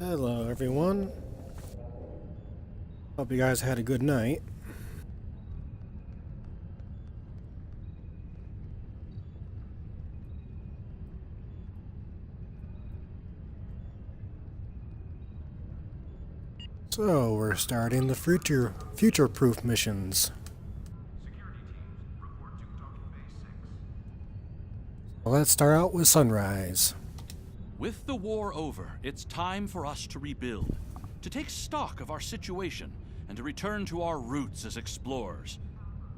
Hello, everyone. Hope you guys had a good night. So, we're starting the future-proof missions. Let's start out with Sunrise. With the war over, it's time for us to rebuild, to take stock of our situation, and to return to our roots as explorers.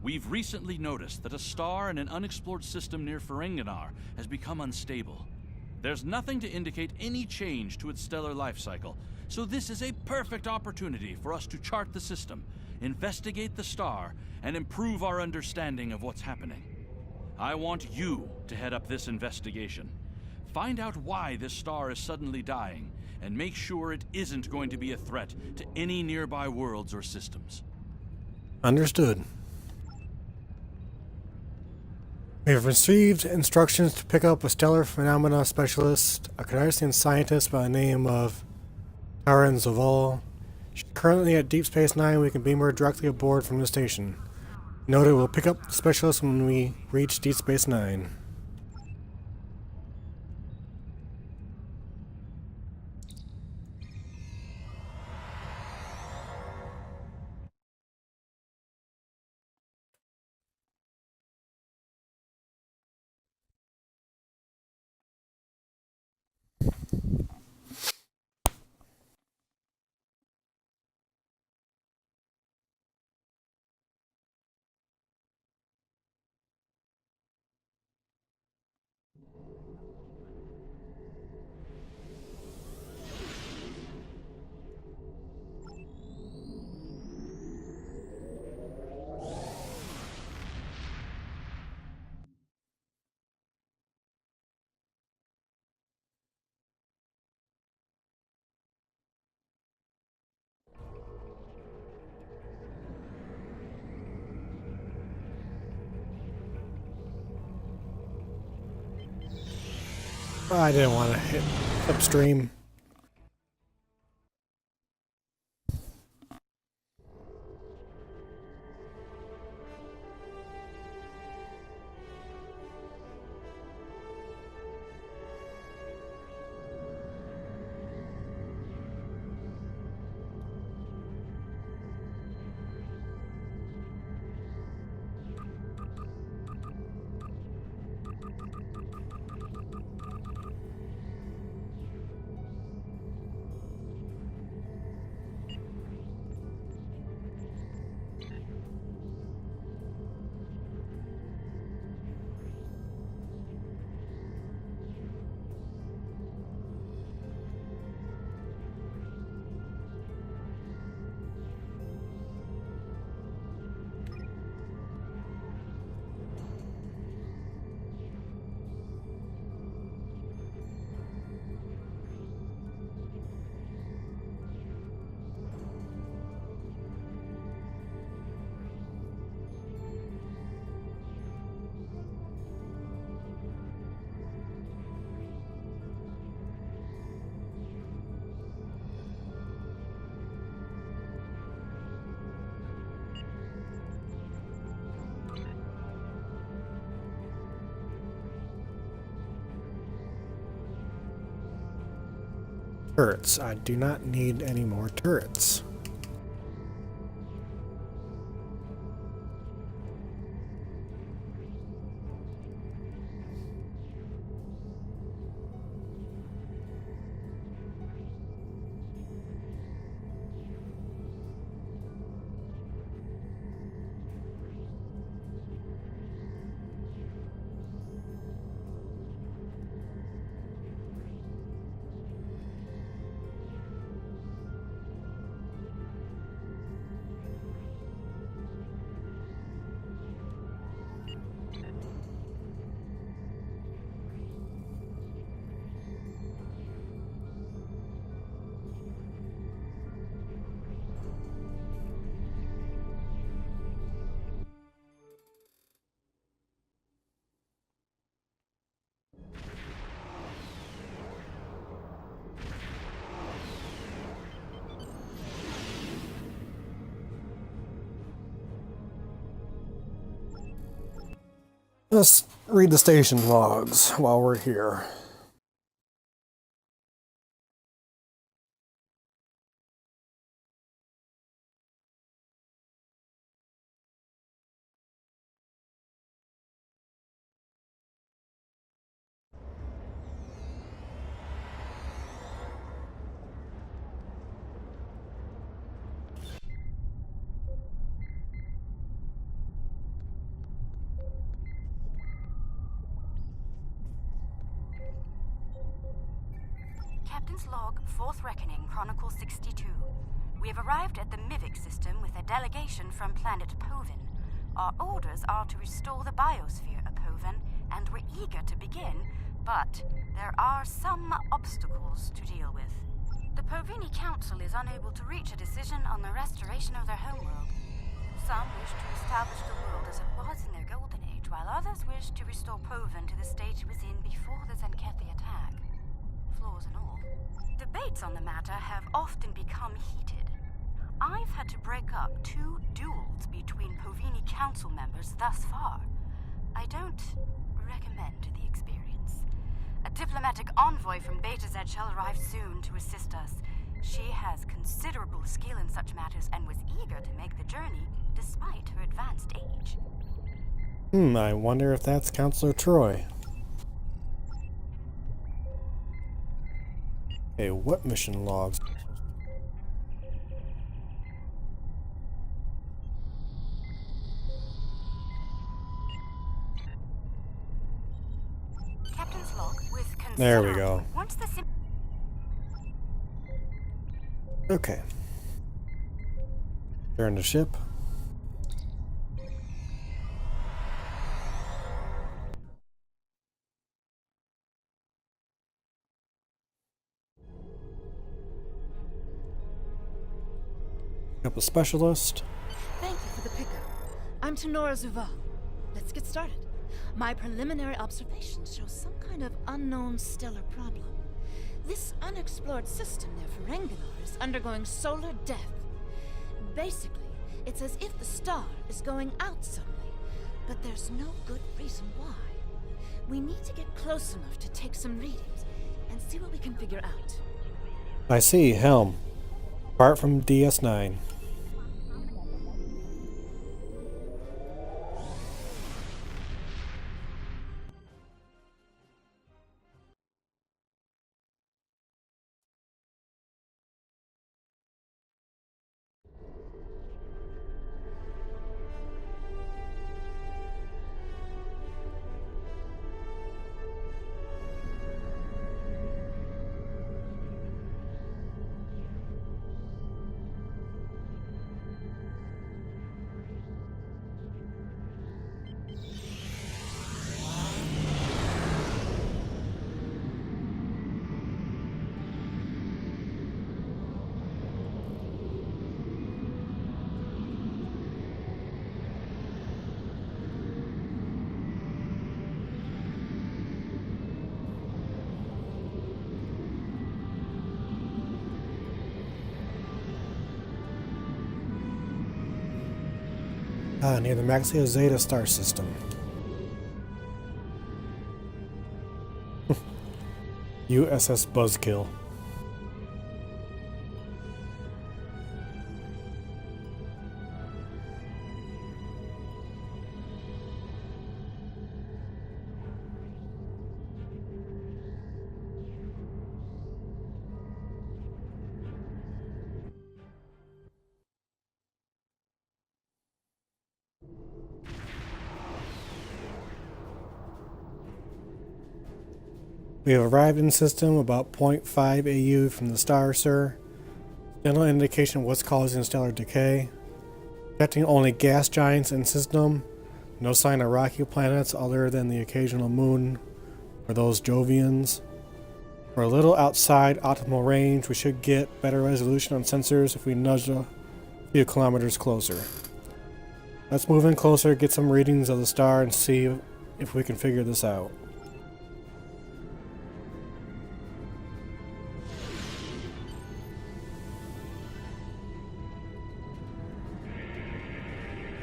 We've recently noticed that a star in an unexplored system near Ferenginar has become unstable. There's nothing to indicate any change to its stellar life cycle, so this is a perfect opportunity for us to chart the system, investigate the star, and improve our understanding of what's happening. I want you to head up this investigation. Find out why this star is suddenly dying, and make sure it isn't going to be a threat to any nearby worlds or systems. Understood. We have received instructions to pick up a stellar phenomena specialist, a Cardassian scientist by the name of Karen Zavala. She's currently at Deep Space Nine. We can beam her directly aboard from the station. Noted, we'll pick up the specialist when we reach Deep Space Nine. I didn't want to hit upstream. Turrets. I do not need any more turrets. Let's read the station logs while we're here. Captain's log, 4th Reckoning, Chronicle 62. We have arrived at the Mivik system with a delegation from planet Povin. Our orders are to restore the biosphere of Povin, and we're eager to begin, but there are some obstacles to deal with. The Povini Council is unable to reach a decision on the restoration of their homeworld. Some wish to establish the world as it was in their golden age, while others wish to restore Povin to the state it was in before the Zenkethi attack. Flaws and all. Debates on the matter have often become heated. I've had to break up 2 duels between Povini Council members thus far. I don't recommend the experience. A diplomatic envoy from Beta Z shall arrive soon to assist us. She has considerable skill in such matters and was eager to make the journey despite her advanced age. I wonder if that's Counselor Troy. Okay, what mission logs? Captain's log with There we go. Once the Okay. Turn to ship. Up a specialist. Thank you for the pickup. I'm Tenora Zuval. Let's get started. My preliminary observations show some kind of unknown stellar problem. This unexplored system near Ferenginar is undergoing solar death. Basically, it's as if the star is going out suddenly, but there's no good reason why. We need to get close enough to take some readings and see what we can figure out. I see, Helm. Apart from DS9. Near the Maxio Zeta star system. USS Buzzkill. We have arrived in system about 0.5 AU from the star, sir. General indication of what's causing stellar decay. Detecting only gas giants in system. No sign of rocky planets other than the occasional moon or those Jovians. We're a little outside optimal range. We should get better resolution on sensors if we nudge a few kilometers closer. Let's move in closer, get some readings of the star, and see if we can figure this out.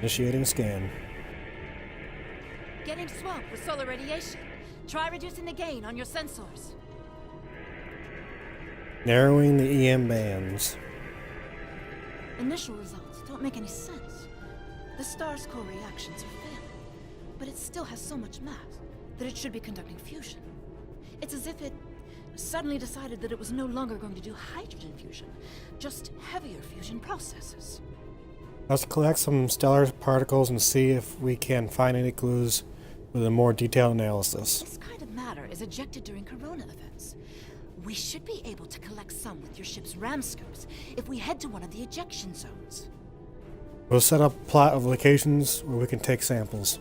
Initiating scan. Getting swamped with solar radiation. Try reducing the gain on your sensors. Narrowing the EM bands. Initial results don't make any sense. The star's core reactions are failing, but it still has so much mass that it should be conducting fusion. It's as if it suddenly decided that it was no longer going to do hydrogen fusion, just heavier fusion processes. Let's collect some stellar particles and see if we can find any clues with a more detailed analysis. This kind of matter is ejected during corona events. We should be able to collect some with your ship's ram scopes if we head to one of the ejection zones. We'll set up a plot of locations where we can take samples.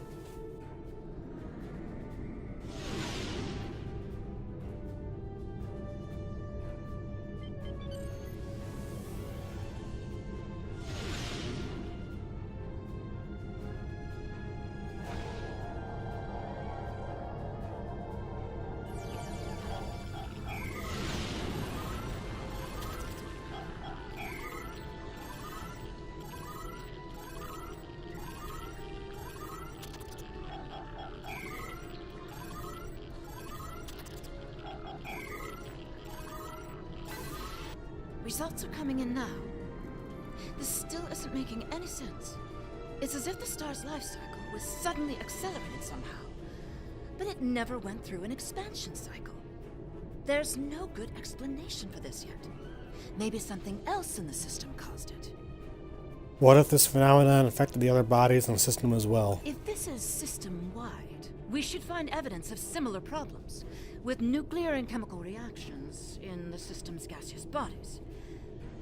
Results are coming in now. This still isn't making any sense. It's as if the star's life cycle was suddenly accelerated somehow. But it never went through an expansion cycle. There's no good explanation for this yet. Maybe something else in the system caused it. What if this phenomenon affected the other bodies in the system as well? If this is system-wide, we should find evidence of similar problems, with nuclear and chemical reactions in the system's gaseous bodies.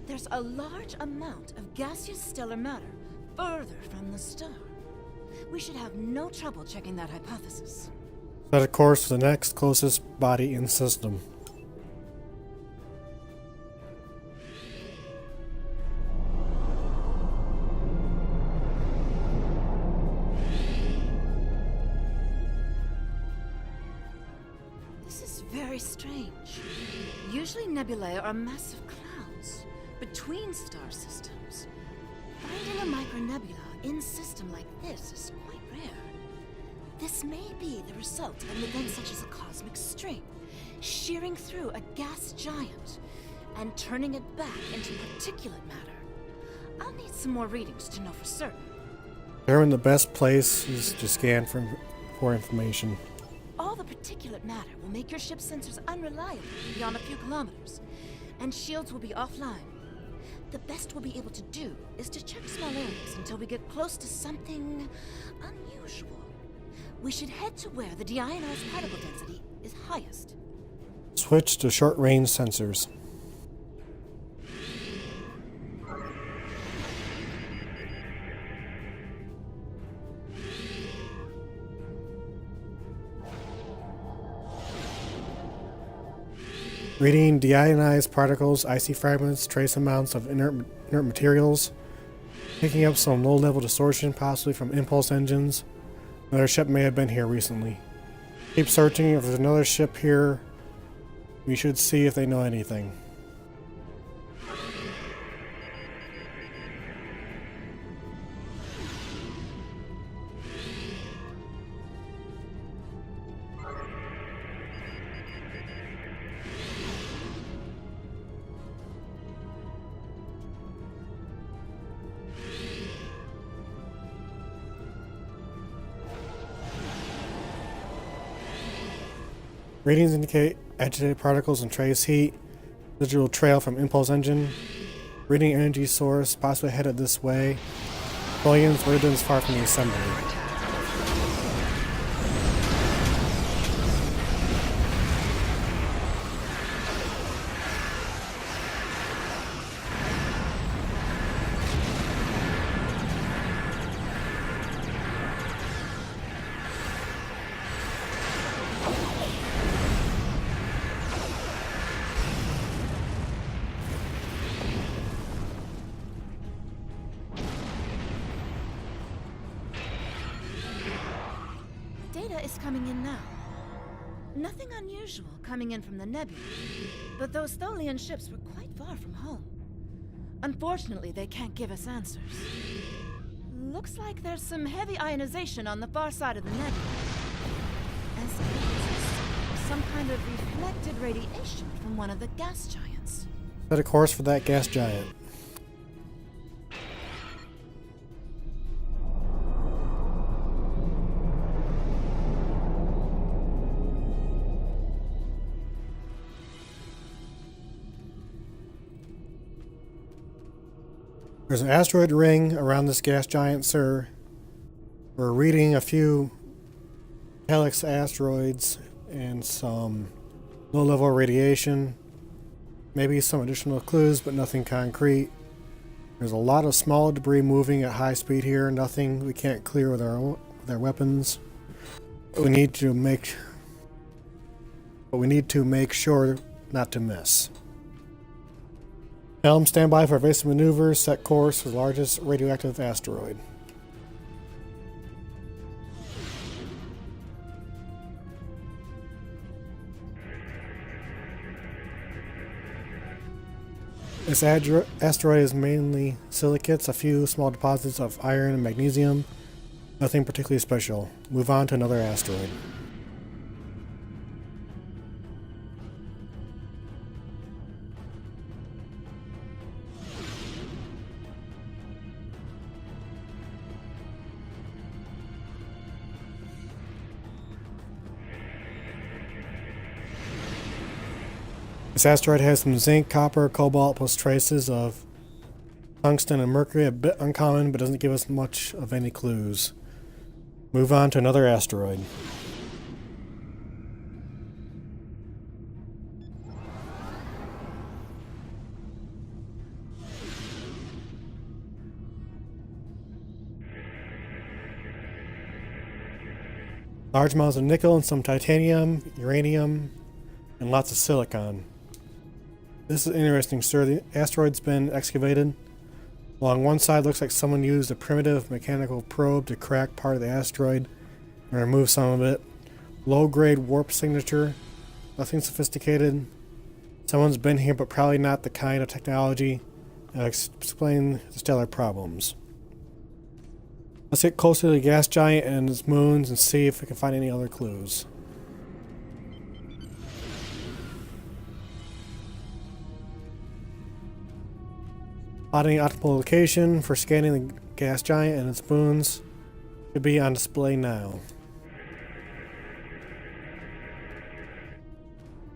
There's a large amount of gaseous stellar matter further from the star. We should have no trouble checking that hypothesis. Set a course for the next closest body in the system. This is very strange. Usually nebulae are massive clouds between star systems. Finding a micronebula in system like this is quite rare. This may be the result of an event such as a cosmic string, shearing through a gas giant and turning it back into particulate matter. I'll need some more readings to know for certain. Determine the best places to scan for information. All the particulate matter will make your ship's sensors unreliable beyond a few kilometers, and shields will be offline. The best we'll be able to do is to check small areas until we get close to something unusual. We should head to where the deionized particle density is highest. Switch to short-range sensors. Reading deionized particles, icy fragments, trace amounts of inert materials. Picking up some low-level distortion, possibly from impulse engines. Another ship may have been here recently. Keep searching. If there's another ship here, we should see if they know anything. Readings indicate agitated particles and trace heat. Residual trail from impulse engine. Reading energy source, possibly headed this way. Billions, we're this far from the assembly. Data is coming in now. Nothing unusual coming in from the nebula, but those Tholian ships were quite far from home. Unfortunately, they can't give us answers. Looks like there's some heavy ionization on the far side of the nebula. cascades. Some kind of reflected radiation from one of the gas giants. Set a course for that gas giant. There's an asteroid ring around this gas giant, sir. We're reading a few helix asteroids and some low-level radiation. Maybe some additional clues, but nothing concrete. There's a lot of small debris moving at high speed here. Nothing we can't clear with our weapons. But we need to make sure not to miss. Helm, stand by for evasive maneuvers. Set course for the largest radioactive asteroid. This asteroid is mainly silicates, a few small deposits of iron and magnesium. Nothing particularly special. Move on to another asteroid. This asteroid has some zinc, copper, cobalt, plus traces of tungsten and mercury, a bit uncommon, but doesn't give us much of any clues. Move on to another asteroid. Large amounts of nickel and some titanium, uranium, and lots of silicon. This is interesting, sir. The asteroid's been excavated. Along one side looks like someone used a primitive mechanical probe to crack part of the asteroid and remove some of it. Low-grade warp signature. Nothing sophisticated. Someone's been here, but probably not the kind of technology that will explain the stellar problems. Let's get closer to the gas giant and its moons and see if we can find any other clues. Plotting optimal location for scanning the gas giant and its moons should be on display now.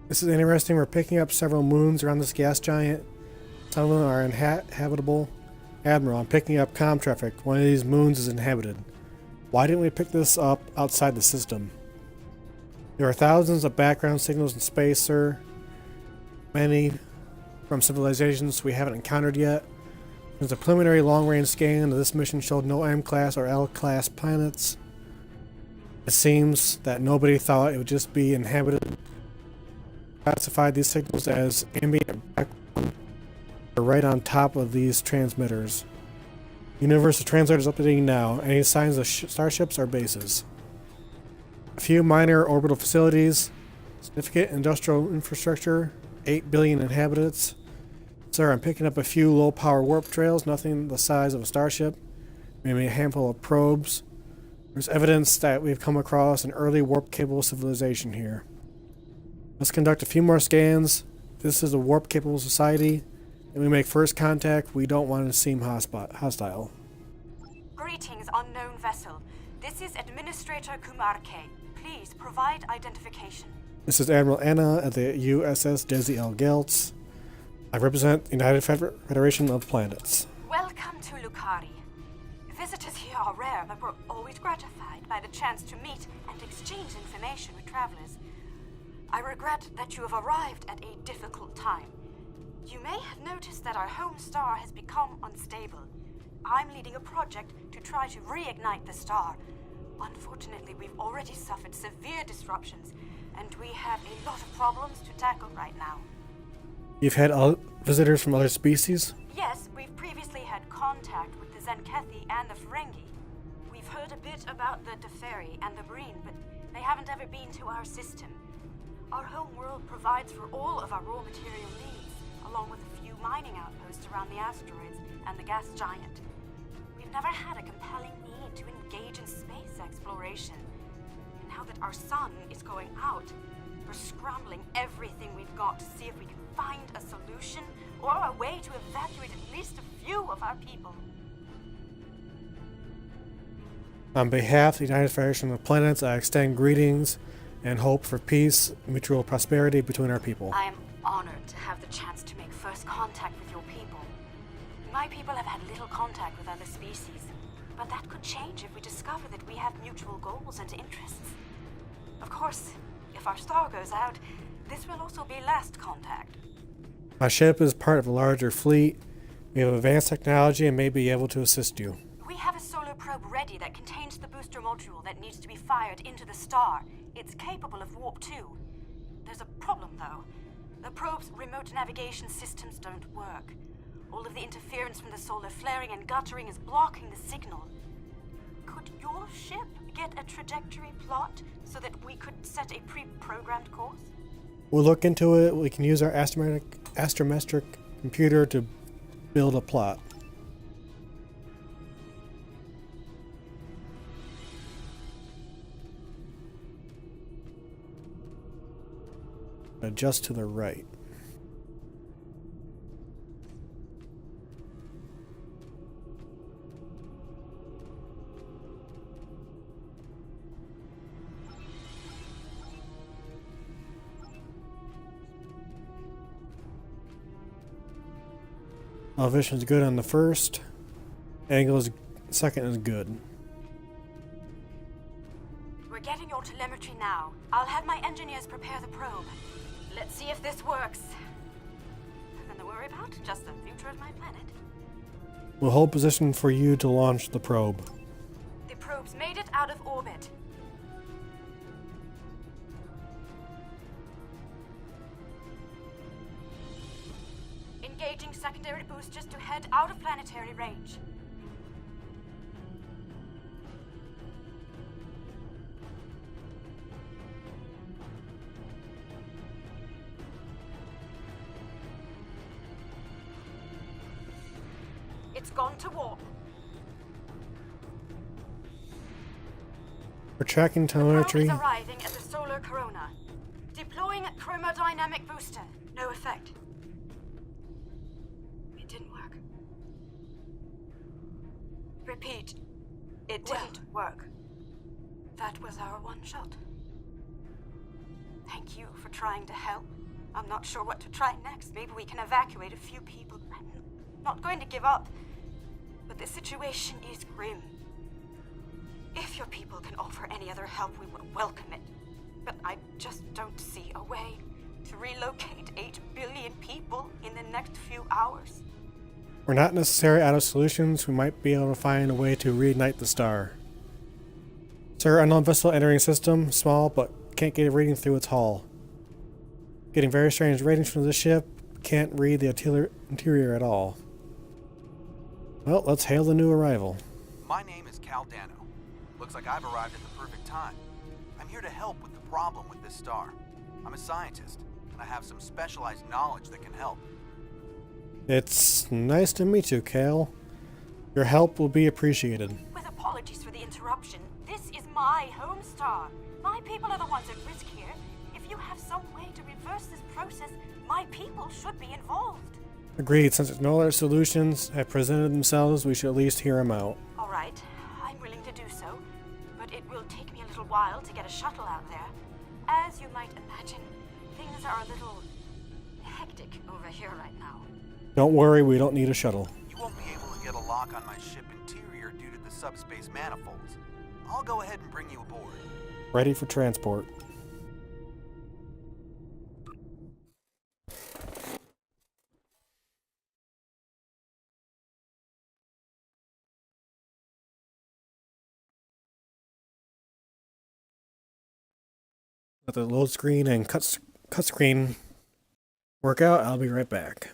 This is interesting. We're picking up several moons around this gas giant. Some of them are inhabitable. Admiral, I'm picking up comm traffic. One of these moons is inhabited. Why didn't we pick this up outside the system? There are thousands of background signals in space, sir. Many from civilizations we haven't encountered yet. There's a preliminary long-range scan of this mission showed no M-class or L-class planets. It seems that nobody thought it would just be inhabited. Classified these signals as ambient background. They're right on top of these transmitters. Universal Translator is updating now. Any signs of starships or bases? A few minor orbital facilities. Significant industrial infrastructure. 8 billion inhabitants. Sir, I'm picking up a few low-power warp trails, nothing the size of a starship. Maybe a handful of probes. There's evidence that we've come across an early warp-capable civilization here. Let's conduct a few more scans. This is a warp-capable society, and we make first contact. We don't want to seem hostile. Greetings, unknown vessel. This is Administrator Kumar K. Please provide identification. This is Admiral Anna at the USS Desi L. Geltz. I represent the United Federation of Planets. Welcome to Lukari. Visitors here are rare, but we're always gratified by the chance to meet and exchange information with travelers. I regret that you have arrived at a difficult time. You may have noticed that our home star has become unstable. I'm leading a project to try to reignite the star. Unfortunately, we've already suffered severe disruptions, and we have a lot of problems to tackle right now. You've had visitors from other species? Yes, we've previously had contact with the Zenkethi and the Ferengi. We've heard a bit about the Teferi and the Breen, but they haven't ever been to our system. Our home world provides for all of our raw material needs, along with a few mining outposts around the asteroids and the gas giant. We've never had a compelling need to engage in space exploration. And now that our sun is going out, we're scrambling everything we've got to see if we can find a solution or a way to evacuate at least a few of our people. On behalf of the United Federation of Planets, I extend greetings and hope for peace, mutual prosperity between our people. I am honored to have the chance to make first contact with your people. My people have had little contact with other species, but that could change if we discover that we have mutual goals and interests. Of course, if our star goes out, this will also be last contact. My ship is part of a larger fleet. We have advanced technology and may be able to assist you. We have a solar probe ready that contains the booster module that needs to be fired into the star. It's capable of warp 2. There's a problem, though. The probe's remote navigation systems don't work. All of the interference from the solar flaring and guttering is blocking the signal. Could your ship get a trajectory plot so that we could set a pre-programmed course? We'll look into it. We can use our astrometric computer to build a plot. Adjust to the right. Elevation is good on the first. Angle is second is good. We're getting your telemetry now. I'll have my engineers prepare the probe. Let's see if this works. Nothing to worry about, just the future of my planet. We'll hold position for you to launch the probe. The probe's made it out of orbit. Engaging secondary boosters to head out of planetary range. It's gone to warp. We're tracking The probe telemetry. is arriving at the solar corona. Deploying chromodynamic booster. No effect. It didn't work. Repeat. It didn't work. That was our one shot. Thank you for trying to help. I'm not sure what to try next. Maybe we can evacuate a few people. I'm not going to give up. But the situation is grim. If your people can offer any other help, we would welcome it. But I just don't see a way to relocate 8 billion people in the next few hours. We're not necessarily out of solutions. We might be able to find a way to reignite the star. Sir, unknown vessel entering system. Small, but can't get a reading through its hull. Getting very strange ratings from the ship. Can't read the interior at all. Well, let's hail the new arrival. My name is Caldano. Looks like I've arrived at the perfect time. I'm here to help with the problem with this star. I'm a scientist, and I have some specialized knowledge that can help. It's nice to meet you, Cal. Your help will be appreciated. With apologies for the interruption, this is my home star. My people are the ones at risk here. If you have some way to reverse this process, my people should be involved. Agreed. Since there's no other solutions have presented themselves, we should at least hear them out. All right, I'm willing to do so, but it will take me a little while to get a shuttle out there. As you might imagine, things are a little hectic over here right now. Don't worry, we don't need a shuttle. You won't be able to get a lock on my ship interior due to the subspace manifolds. I'll go ahead and bring you aboard. Ready for transport. Let the load screen and cut screen work out. I'll be right back.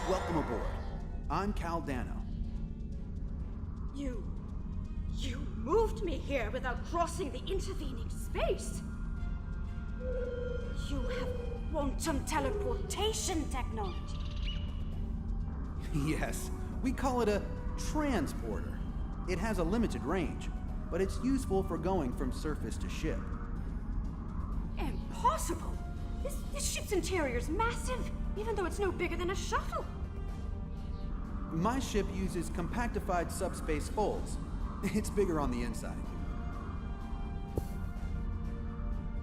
Welcome aboard. I'm Caldano. You moved me here without crossing the intervening space. You have quantum teleportation technology. Yes, we call it a transporter. It has a limited range, but it's useful for going from surface to ship. Impossible! This ship's interior is massive, even though it's no bigger than a shuttle. My ship uses compactified subspace folds. It's bigger on the inside.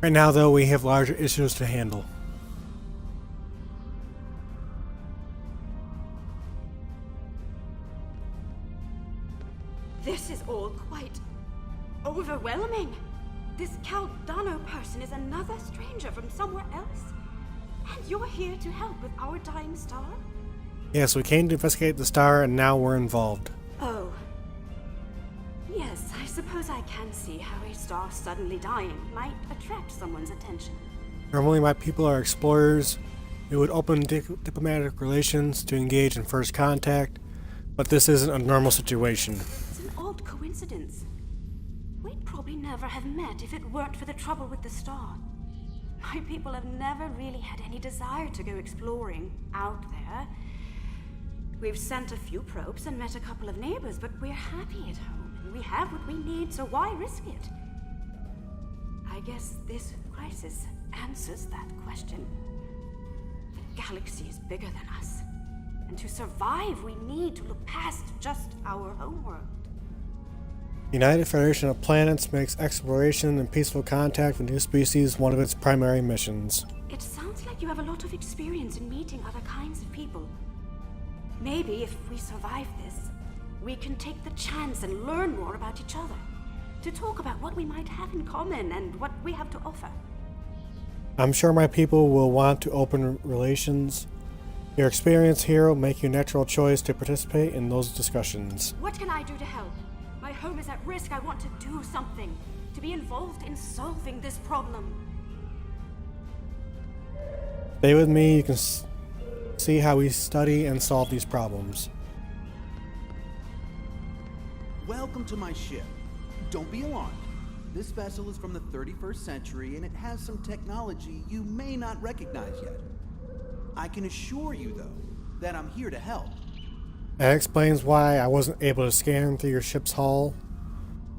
Right now, though, we have larger issues to handle. This is all quite overwhelming. This Caldano person is another stranger from somewhere else. And you're here to help with our dying star? Yes, we came to investigate the star, and now we're involved. Oh. Yes, I suppose I can see how a star suddenly dying might attract someone's attention. Normally, my people are explorers. We would open diplomatic relations to engage in first contact, but this isn't a normal situation. It's an odd coincidence. We'd probably never have met if it weren't for the trouble with the star. My people have never really had any desire to go exploring out there. We've sent a few probes and met a couple of neighbors, but we're happy at home, and we have what we need, so why risk it? I guess this crisis answers that question. The galaxy is bigger than us, and to survive, we need to look past just our homeworld. United Federation of Planets makes exploration and peaceful contact with new species one of its primary missions. It sounds like you have a lot of experience in meeting other kinds of people. Maybe if we survive this, we can take the chance and learn more about each other. To talk about what we might have in common and what we have to offer. I'm sure my people will want to open relations. Your experience here will make you a natural choice to participate in those discussions. What can I do to help? My home is at risk. I want to do something. To be involved in solving this problem. Stay with me, you can see how we study and solve these problems. Welcome to my ship. Don't be alarmed. This vessel is from the 31st century and it has some technology you may not recognize yet. I can assure you, though, that I'm here to help. That explains why I wasn't able to scan through your ship's hull,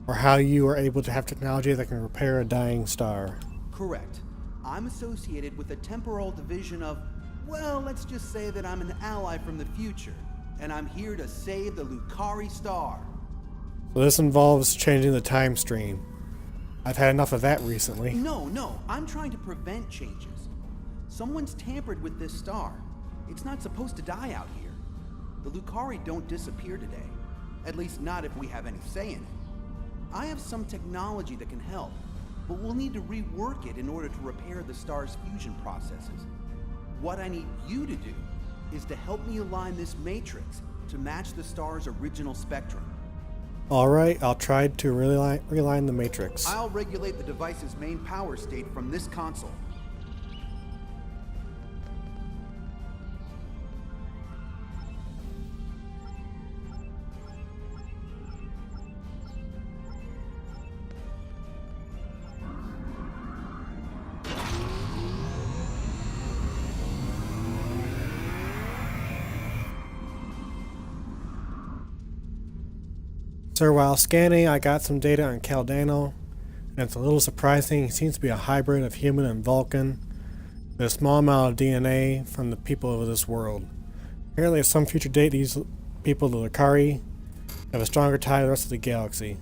or how you are able to have technology that can repair a dying star. Correct. I'm associated with the temporal division of, well, let's just say that I'm an ally from the future, and I'm here to save the Lucari star. So this involves changing the time stream. I've had enough of that recently. No, I'm trying to prevent changes. Someone's tampered with this star. It's not supposed to die out here. The Lucari don't disappear today. At least not if we have any say in it. I have some technology that can help, but we'll need to rework it in order to repair the star's fusion processes. What I need you to do is to help me align this matrix to match the star's original spectrum. Alright, I'll try to realign the matrix. I'll regulate the device's main power state from this console. Sir, while scanning, I got some data on Caldano, and it's a little surprising. He seems to be a hybrid of human and Vulcan, with a small amount of DNA from the people of this world. Apparently, at some future date, these people, the Lucari, have a stronger tie to the rest of the galaxy.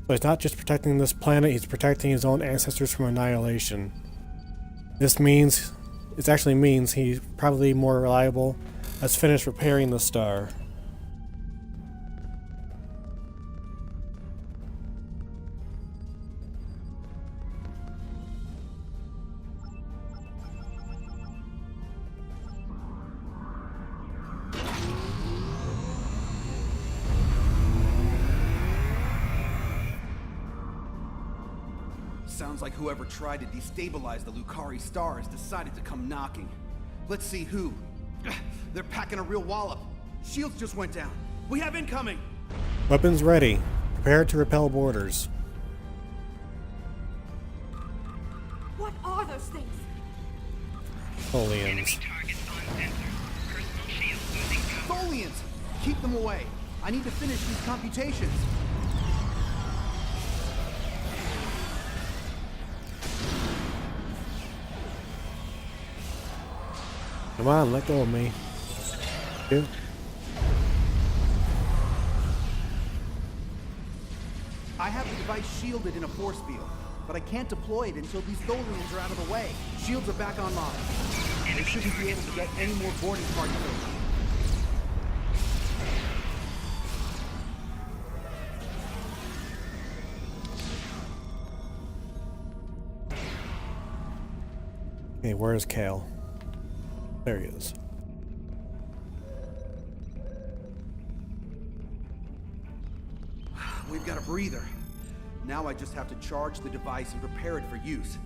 So he's not just protecting this planet, he's protecting his own ancestors from annihilation. It actually means he's probably more reliable, has finished repairing the star. Sounds like whoever tried to destabilize the Lucari star has decided to come knocking. Let's see who. They're packing a real wallop. Shields just went down. We have incoming! Weapons ready. Prepare to repel boarders. What are those things? Folians. Tholians! Keep them away. I need to finish these computations. Come on, let go of me. Dude. I have the device shielded in a force field, but I can't deploy it until these Tholians are out of the way. Shields are back online. They shouldn't be able to get any more boarding party filters. Okay, where's Kale? There he is. We've got a breather. Now I just have to charge the device and prepare it for use.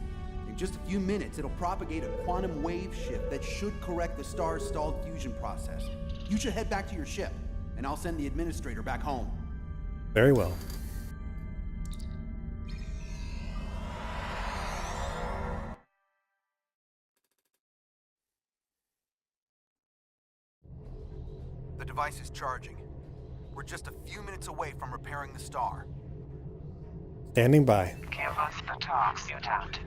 In just a few minutes, it'll propagate a quantum wave shift that should correct the star's stalled fusion process. You should head back to your ship, and I'll send the administrator back home. Very well. The device is charging. We're just a few minutes away from repairing the star. Standing by. Give us the talks, mutant.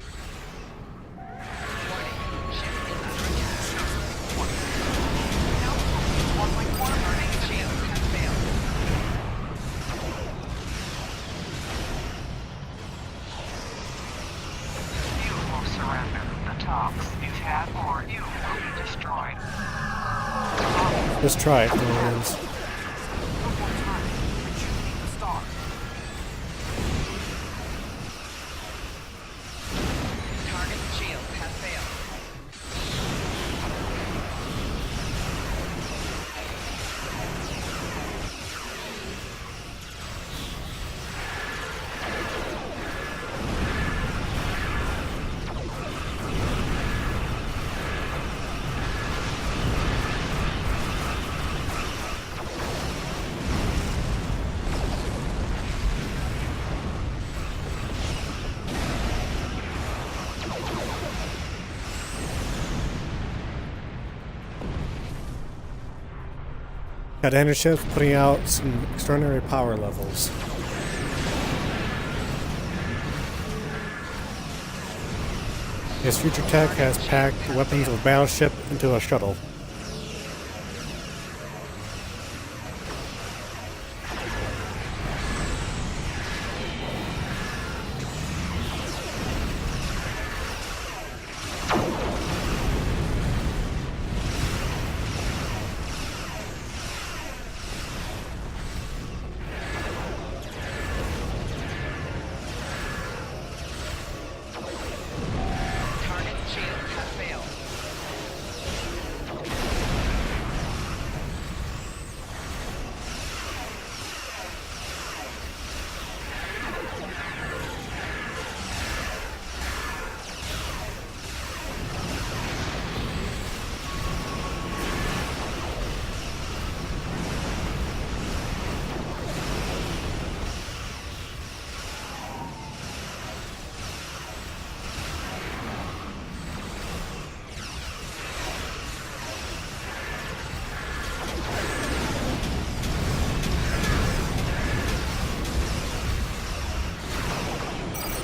You will surrender. The talks is had or you will be destroyed. Let's try it, Folians. Target shield has failed. Got Enership putting out some extraordinary power levels. His future tech has packed the weapons of a battleship into a shuttle. Target shield has failed.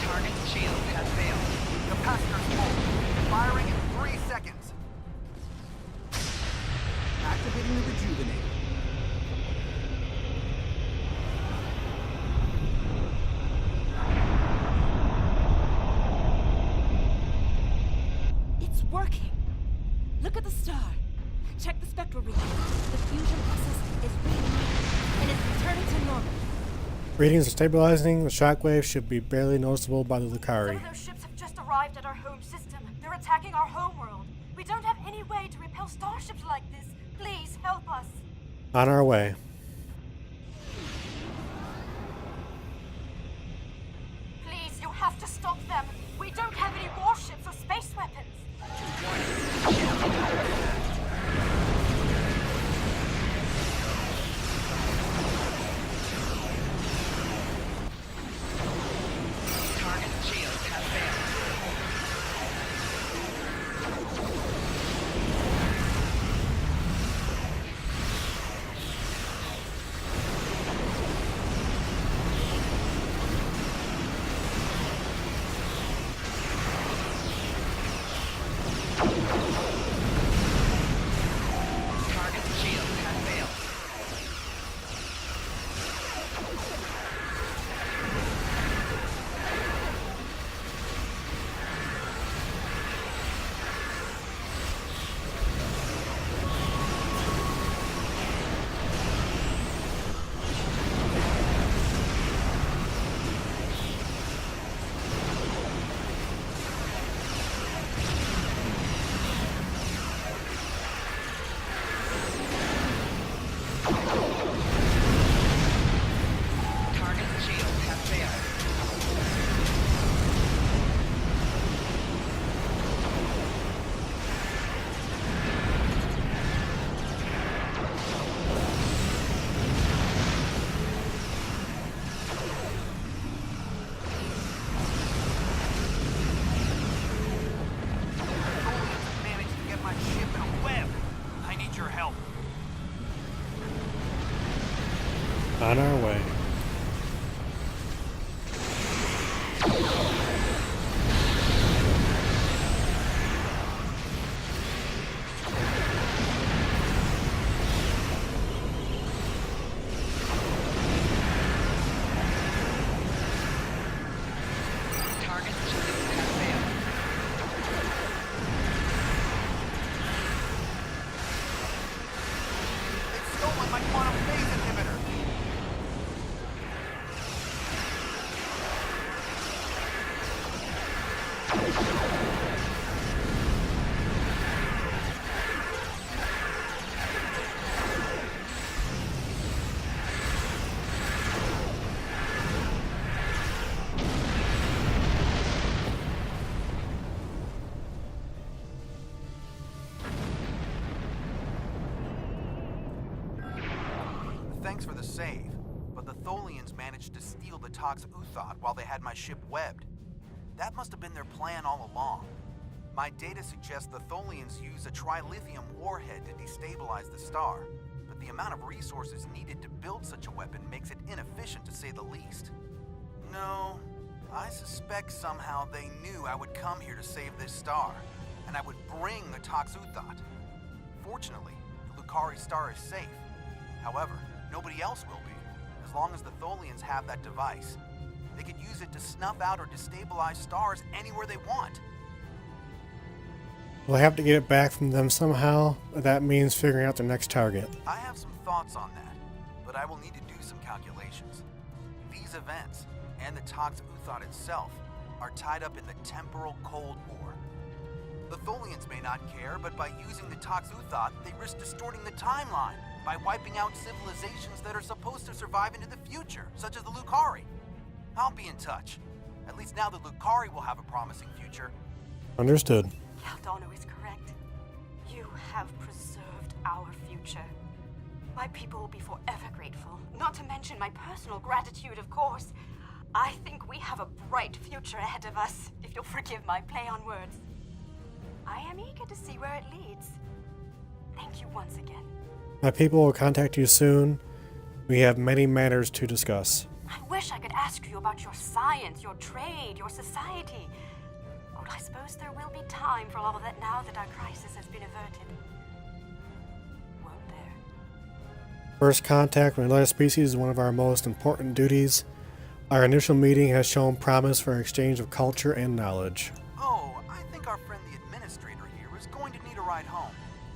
Target shield has failed. Capacitor's full. Firing in 3 seconds. Activating the rejuvenator. It's working. Look at the star. Check the spectral readings. The fusion process is reigniting and it's returning to normal. Readings are stabilizing. The shockwave should be barely noticeable by the Some Lucari. of those ships have just arrived at our home system. They're attacking our homeworld. We don't have any way to repel starships like this. Please help us. On our way. Please, you have to stop them. We don't have any warships or space weapons. Target shield has failed. On our way. Target system has failed. They've stolen my quantum phase inhibitor! Thanks for the save, but the Tholians managed to steal the Tox Uthot while they had my ship webbed. That must have been their plan all along. My data suggests the Tholians use a trilithium warhead to destabilize the star, but the amount of resources needed to build such a weapon makes it inefficient to say the least. No, I suspect somehow they knew I would come here to save this star, and I would bring the Tox Uthot. Fortunately, the Lucari star is safe. However, nobody else will be, as long as the Tholians have that device. They could use it to snuff out or destabilize stars anywhere they want. We'll have to get it back from them somehow. That means figuring out their next target. I have some thoughts on that, but I will need to do some calculations. These events, and the Tox Uthot itself, are tied up in the temporal Cold War. The Tholians may not care, but by using the Tox Uthot, they risk distorting the timeline by wiping out civilizations that are supposed to survive into the future, such as the Lucari. I'll be in touch. At least now the Lucari will have a promising future. Understood. Caldano is correct. You have preserved our future. My people will be forever grateful, not to mention my personal gratitude, of course. I think we have a bright future ahead of us, if you'll forgive my play on words. I am eager to see where it leads. Thank you once again. My people will contact you soon. We have many matters to discuss. I wish I could ask you about your science, your trade, your society. But I suppose there will be time for all of that now that our crisis has been averted. Won't there? First contact with another species is one of our most important duties. Our initial meeting has shown promise for exchange of culture and knowledge. Oh, I think our friend the administrator here is going to need a ride home.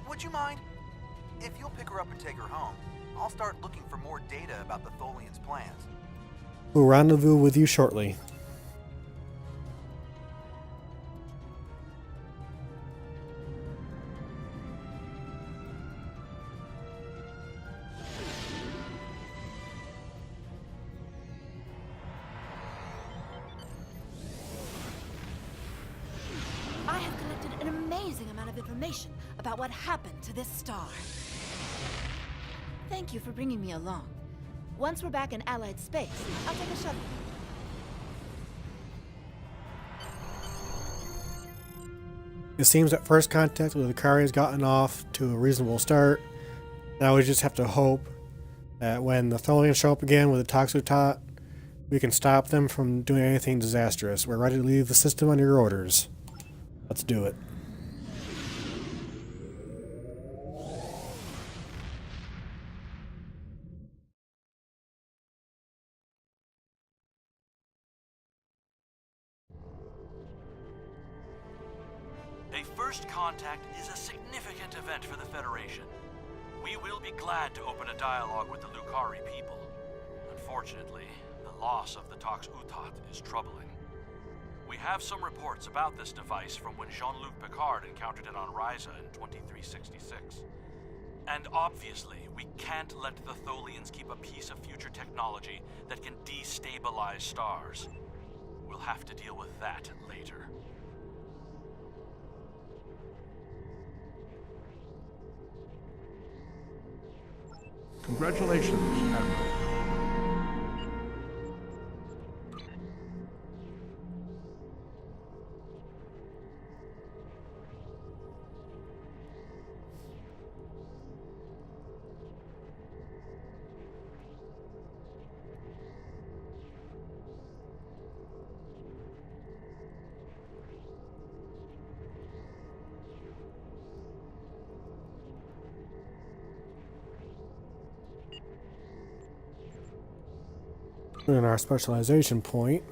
Would you mind? If you'll pick her up and take her home, I'll start looking for more data about the Tholians' plans. We'll rendezvous with you shortly. I have collected an amazing amount of information about what happened to this star. Thank you for bringing me along. Once we're back in Allied space, I'll take a shuttle. It seems that first contact with the Lucari has gotten off to a reasonable start. Now we just have to hope that when the Tholians show up again with the Tox Uthot, we can stop them from doing anything disastrous. We're ready to leave the system under your orders. Let's do it. A first contact is a significant event for the Federation. We will be glad to open a dialogue with the Lucari people. Unfortunately, the loss of the Tox Uthot is troubling. We have some reports about this device from when Jean-Luc Picard encountered it on Ryza in 2366. And obviously, we can't let the Tholians keep a piece of future technology that can destabilize stars. We'll have to deal with that later. Congratulations, Admiral. in our specialization point.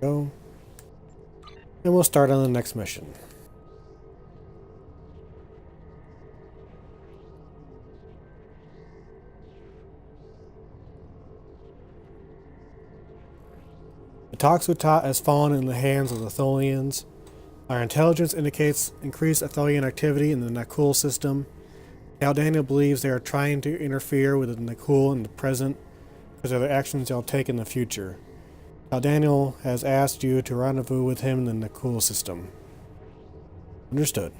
Go. And we'll start on the next mission. The Tox Utat has fallen in the hands of the Tholians. Our intelligence indicates increased Atholian activity in the Nakul system. Cal Daniel believes they are trying to interfere with the Nakul in the present because of the actions they'll take in the future. Cal Daniel has asked you to rendezvous with him in the Nakul system. Understood.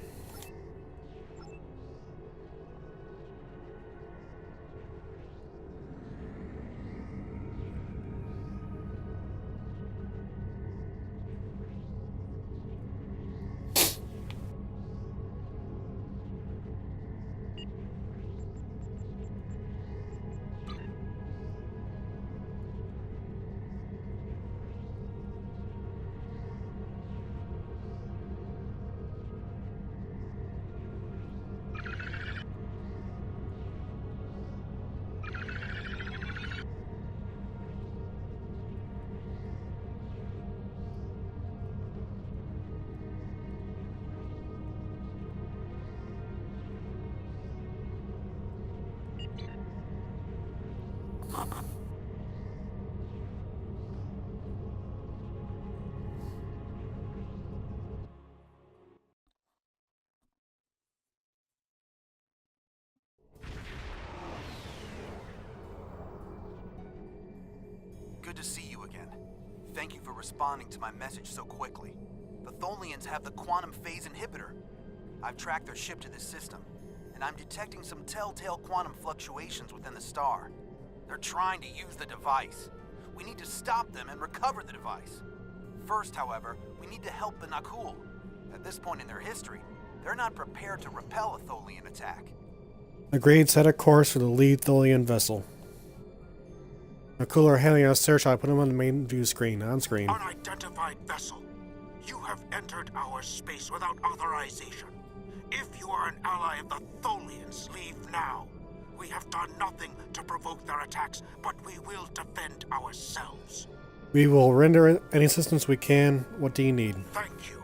Good to see you again. Thank you for responding to my message so quickly. The Tholians have the quantum phase inhibitor. I've tracked their ship to this system, and I'm detecting some telltale quantum fluctuations within the star. They're trying to use the device. We need to stop them and recover the device. First, however, we need to help the Nakul. At this point in their history, they're not prepared to repel a Tholian attack. Agreed. Set a course for the lead Tholian vessel. Nakul are hailing us, sir. Shall I put him on the main view screen? On screen. Unidentified vessel. You have entered our space without authorization. If you are an ally of the Tholians, leave now. We have done nothing to provoke their attacks, but we will defend ourselves. We will render any assistance we can. What do you need? Thank you.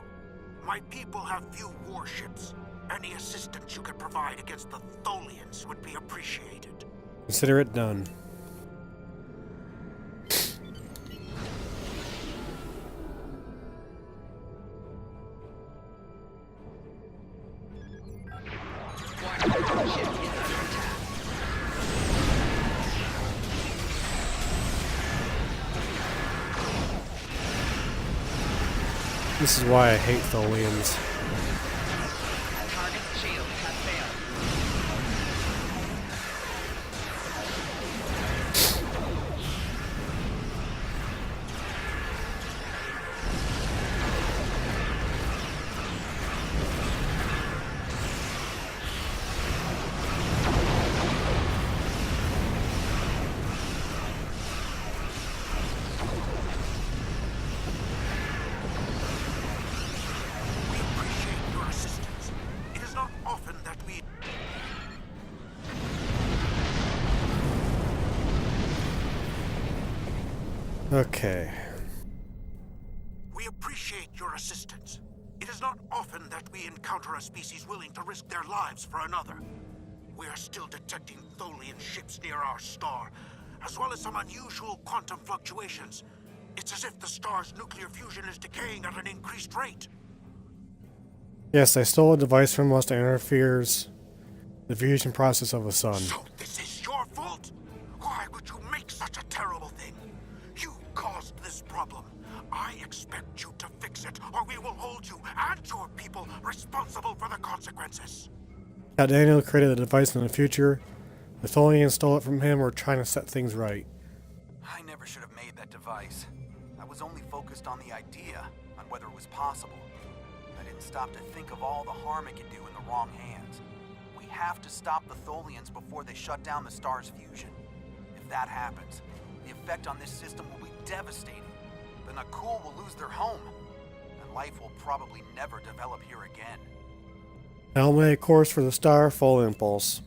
My people have few warships. Any assistance you could provide against the Tholians would be appreciated. Consider it done. This is why I hate Tholians. Target shield has failed. Okay. We appreciate your assistance. It is not often that we encounter a species willing to risk their lives for another. We are still detecting Tholian ships near our star, as well as some unusual quantum fluctuations. It's as if the star's nuclear fusion is decaying at an increased rate. Yes, they stole a device from us that interferes the fusion process of the sun. So this is your fault? Why would you make such a terrible thing? You caused this problem. I expect you to fix it, or we will hold you and your people responsible for the consequences. Now Daniel created the device in the future. The Tholians stole it from him. We're trying to set things right. I never should have made that device. I was only focused on the idea, on whether it was possible. I didn't stop to think of all the harm it could do in the wrong hands. We have to stop the Tholians before they shut down the star's fusion. If that happens, the effect on this system will be devastating. The Nakul will lose their home, and life will probably never develop here again. Now lay a course for the star, full impulse.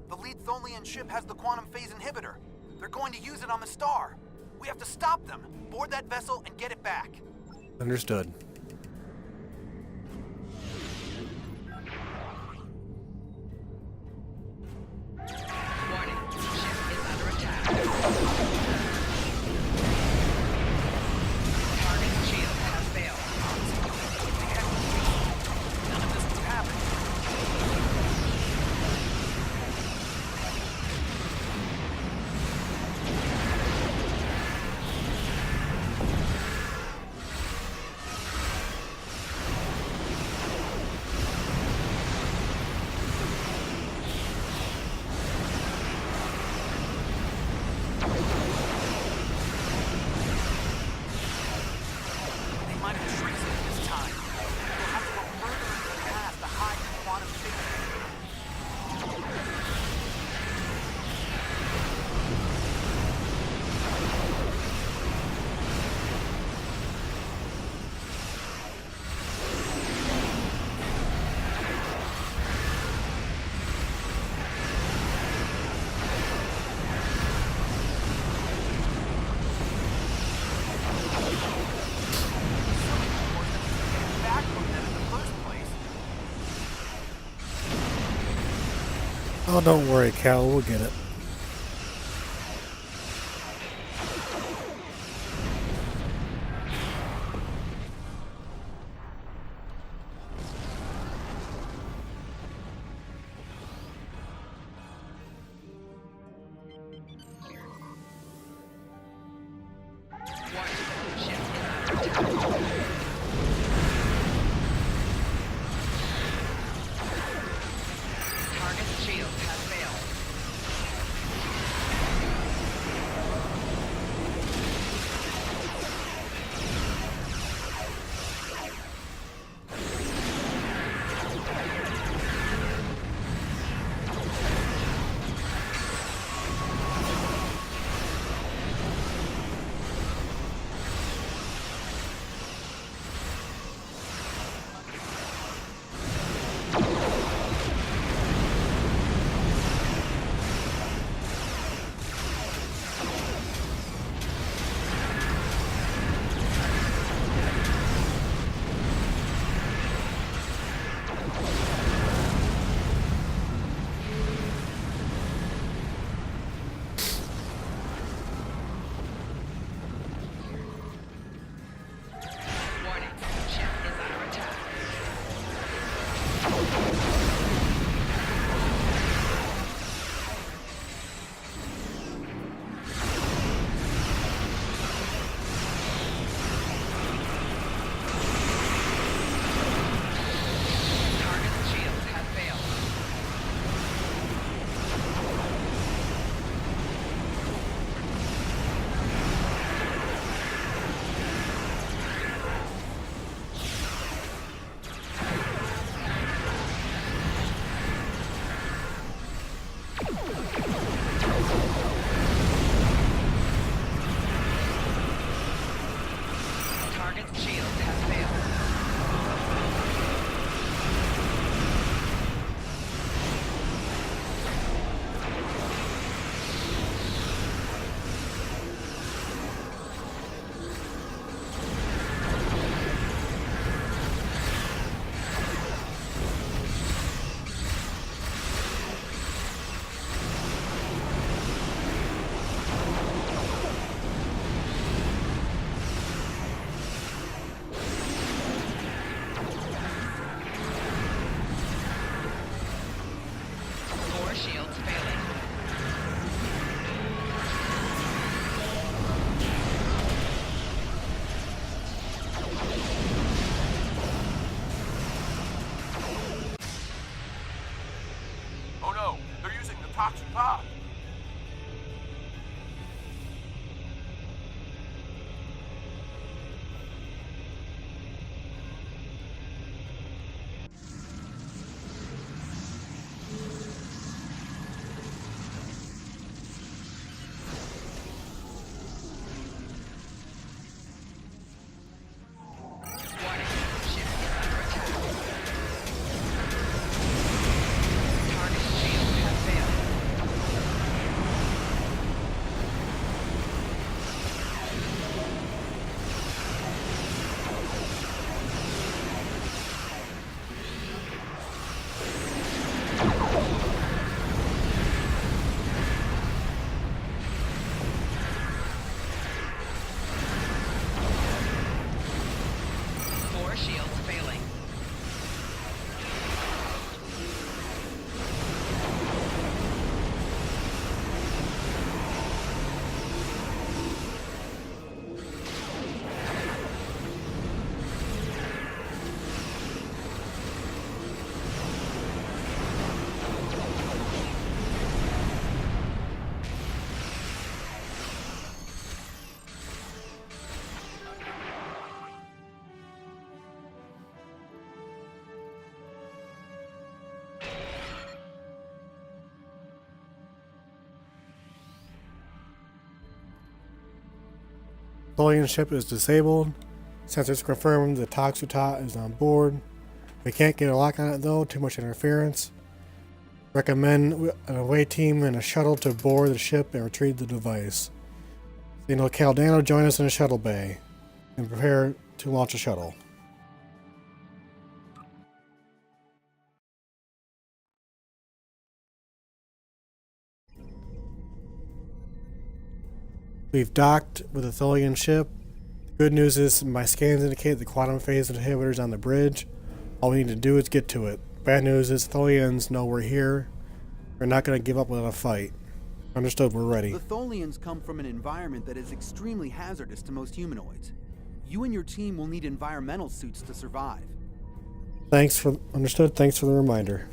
The lead Tholian ship has the quantum phase inhibitor. They're going to use it on the star. We have to stop them. Board that vessel and get it back. Understood. Warning, ship is under attack. Target shield has failed. None of this would happen. They might have traced it this time. We'll have to go further into the past to hide the quantum phase. Back from them in the first place. Oh, don't worry, Cal. We'll get it. Warning, ship is under attack. Target shield has failed. Tholian ship is disabled. Sensors confirm the Tox Utat is on board. We can't get a lock on it though, too much interference. Recommend an away team and a shuttle to board the ship and retrieve the device. Signal Caldano join us in a shuttle bay and prepare to launch a shuttle. We've docked with a Tholian ship. Good news is my scans indicate the quantum phase inhibitor is on the bridge. All we need to do is get to it. Bad news is Tholians know we're here. We're not going to give up without a fight. Understood, we're ready. The Tholians come from an environment that is extremely hazardous to most humanoids. You and your team will need environmental suits to survive. Understood, thanks for the reminder.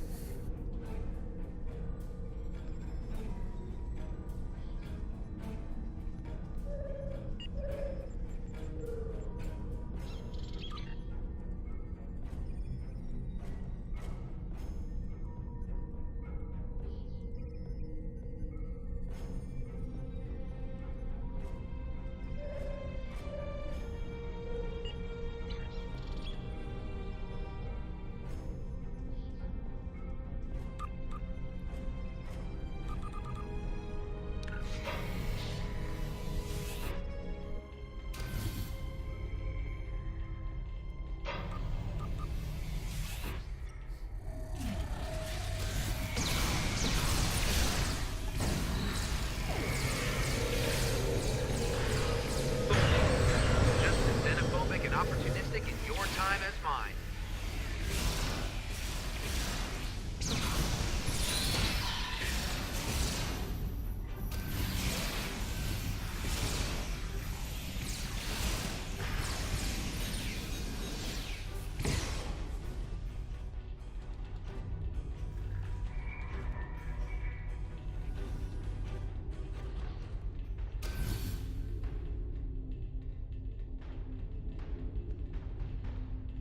Opportunistic in your time as mine.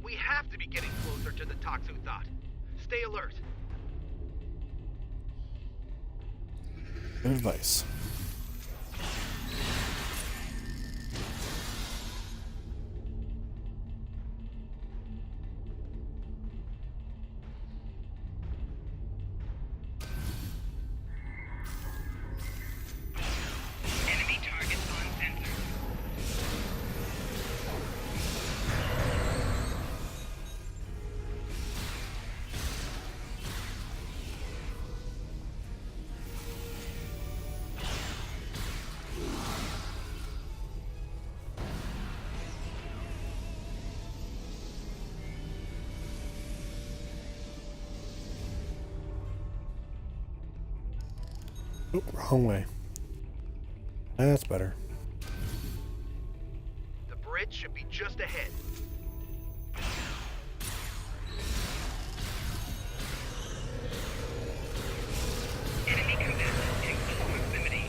We have to be getting closer to the Tox Utat. Stay alert. Good advice. Enemy targets on sensor. Oh, wrong way. That's better. The bridge should be just ahead. Enemy combatants in close proximity.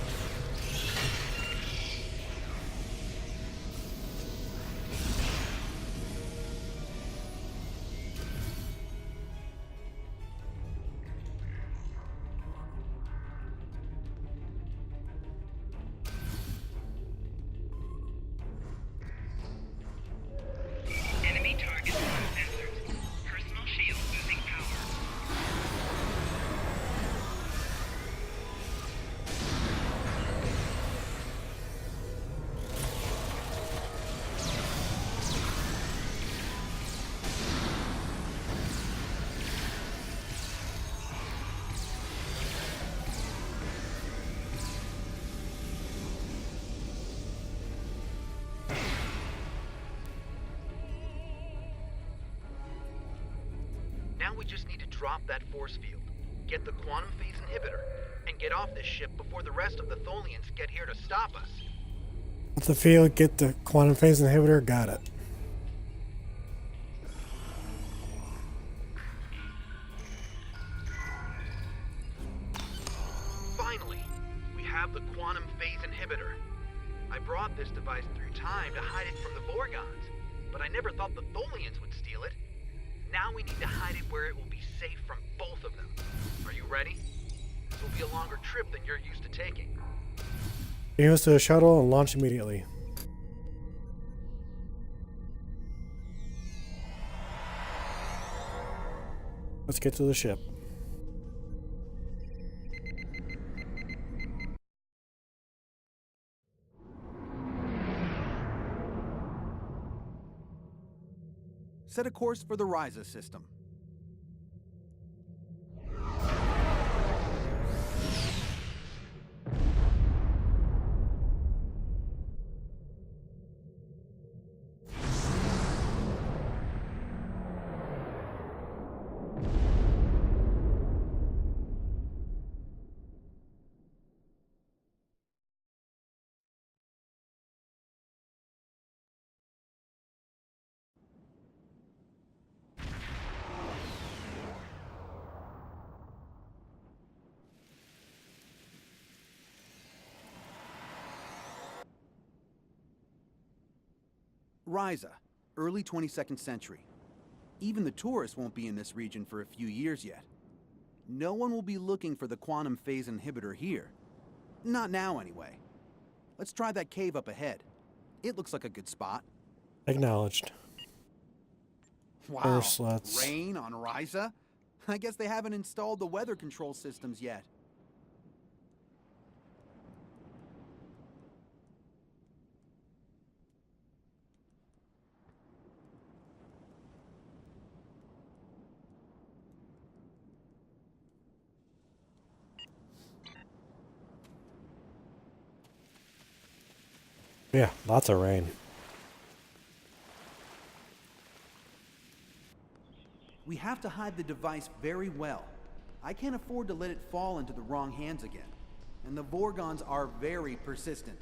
Enemy targets uncensored. Personal shield losing power. Now we just need to drop that force field, get the quantum phase inhibitor, and get off this ship before the rest of the Tholians get here to stop us. Get the field, get the quantum phase inhibitor, got it. Finally, we have the quantum phase inhibitor. I brought this device through time to hide it from the Vorgons, but I never thought the Tholians would steal it. Now we need to hide it where it will be safe from both of them. Are you ready? This will be a longer trip than you're used to taking. Beam us to the shuttle and launch immediately. Let's get to the ship. Set a course for the Ryza system. Ryza, early 22nd century. Even the tourists won't be in this region for a few years yet. No one will be looking for the quantum phase inhibitor here. Not now, anyway. Let's try that cave up ahead. It looks like a good spot. Acknowledged. Wow, First, let's... rain on Ryza? I guess they haven't installed the weather control systems yet. Yeah, lots of rain. We have to hide the device very well. I can't afford to let it fall into the wrong hands again. And the Vorgons are very persistent.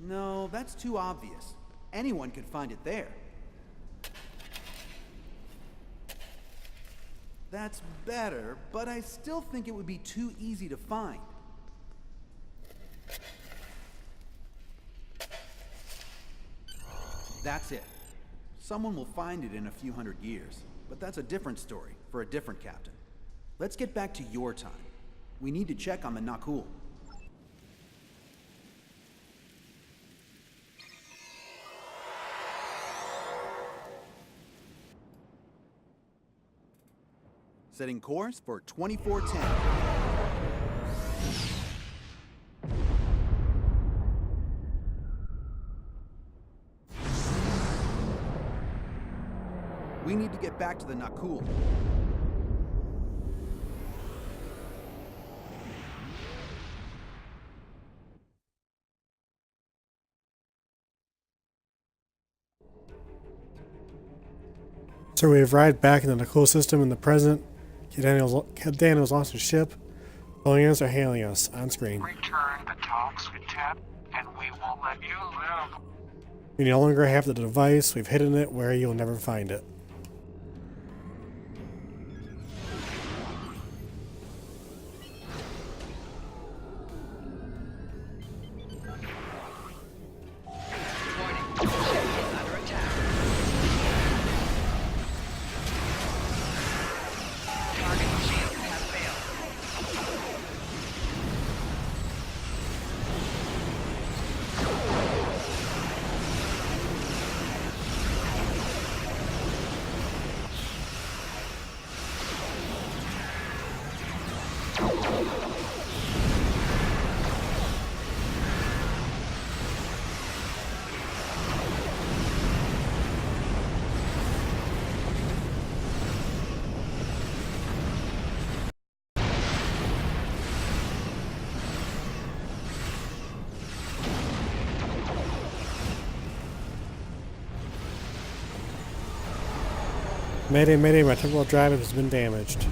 No, that's too obvious. Anyone could find it there. That's better, but I still think it would be too easy to find. That's it. Someone will find it in a few hundred years, but that's a different story for a different captain. Let's get back to your time. We need to check on the Nakul. Setting course for 2410. We need to get back to the Nakul. So we've arrived back in the Nakul system in the present. Daniel's lost his ship. Aliens are hailing us on screen. Return the talks with Teb, and we will let you live. We no longer have the device. We've hidden it where you'll never find it. Mayday, mayday, my temporal drive has been damaged.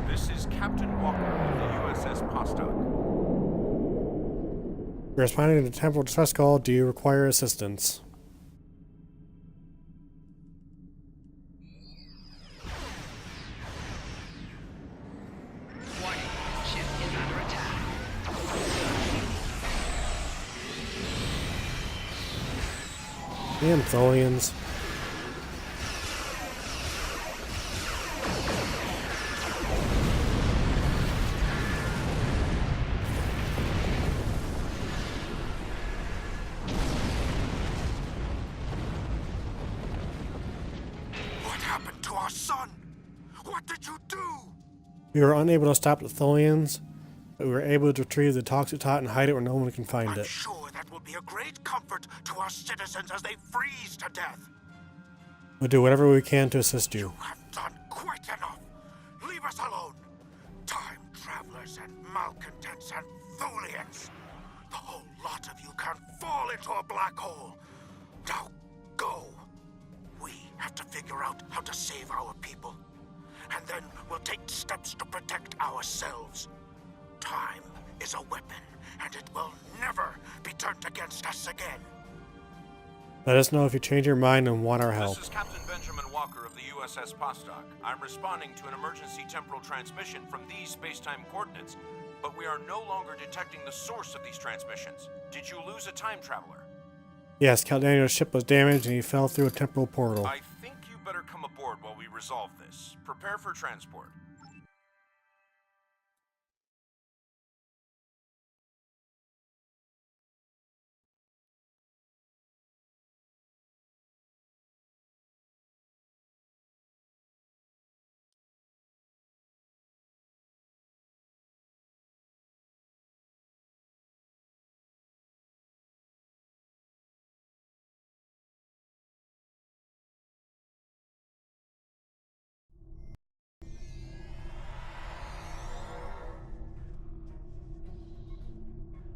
This is Captain Walker of the USS Postok. We're responding to the temporal distress call. Do you require assistance? Damn Tholians. happened to our son? What did you do? We were unable to stop the Tholians, but we were able to retrieve the Toxotot and hide it where no one can find I'm it. sure that will be a great comfort to our citizens as they freeze to death. We'll do whatever we can to assist you. You have done quite enough. Leave us alone. Time travelers and malcontents and Tholians. The whole lot of you can fall into a black hole. Now go. We have to figure out how to save our people. And then we'll take steps to protect ourselves. Time is a weapon, and it will never be turned against us again. Let us know if you change your mind and want our help. This is Captain Benjamin Walker of the USS Postok. I'm responding to an emergency temporal transmission from these space-time coordinates, but we are no longer detecting the source of these transmissions. Did you lose a time traveler? Yes, Caldano's ship was damaged and he fell through a temporal portal. I think you better come aboard while we resolve this. Prepare for transport.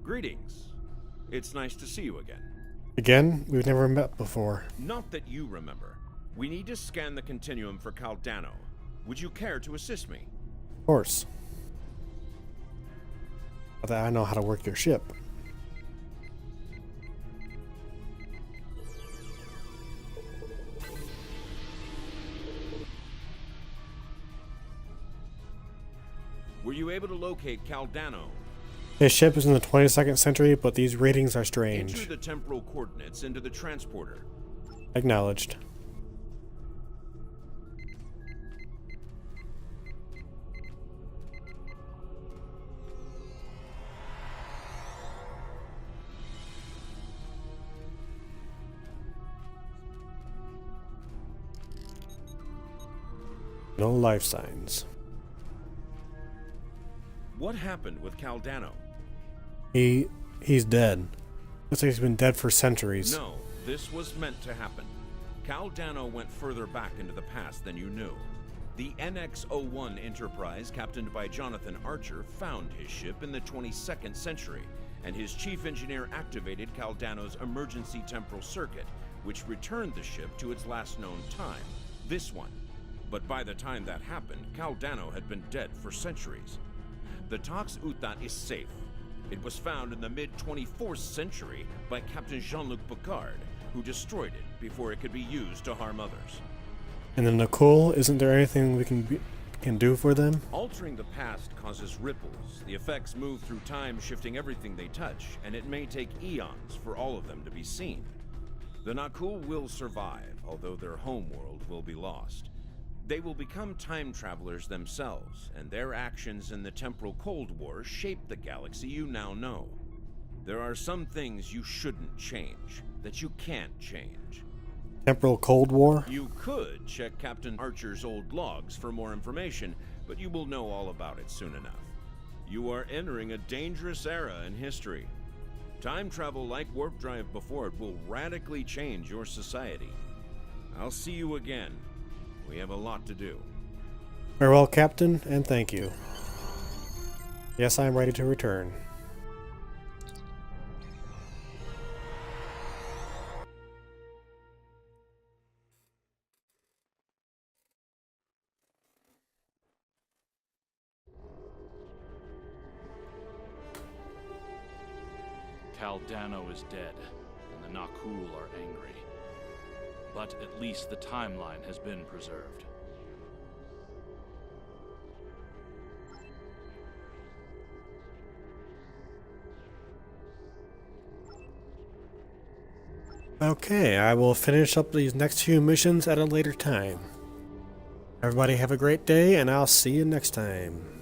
Greetings. It's nice to see you again. Again, we've never met before. Not that you remember. We need to scan the continuum for Caldano. Would you care to assist me? Of course. But I know how to work your ship. Were you able to locate Caldano? His ship is in the 22nd century, but these readings are strange. Enter the temporal coordinates into the transporter. Acknowledged. No life signs. What happened with Caldano? He's dead. Looks like he's been dead for centuries. No, this was meant to happen. Caldano went further back into the past than you knew. The NX-01 Enterprise, captained by Jonathan Archer, found his ship in the 22nd century, and his chief engineer activated Caldano's emergency temporal circuit, which returned the ship to its last known time, this one. But by the time that happened, Caldano had been dead for centuries. The Tox Uthat is safe. It was found in the mid-24th century by Captain Jean-Luc Picard, who destroyed it before it could be used to harm others. And then Nicole, isn't there anything we can do for them? Altering the past causes ripples. The effects move through time, shifting everything they touch, and it may take eons for all of them to be seen. The Nakul will survive, although their homeworld will be lost. They will become time travelers themselves, and their actions in the temporal Cold War shape the galaxy you now know. There are some things you shouldn't change, that you can't change. Temporal Cold War? You could check Captain Archer's old logs for more information, but you will know all about it soon enough. You are entering a dangerous era in history. Time travel, like warp drive before it, will radically change your society. I'll see you again. We have a lot to do. Farewell, Captain, and thank you. Yes, I am ready to return. Caldano is dead, and the Nakul are angry. But at least the timeline has been preserved. Okay, I will finish up these next few missions at a later time. Everybody have a great day, and I'll see you next time.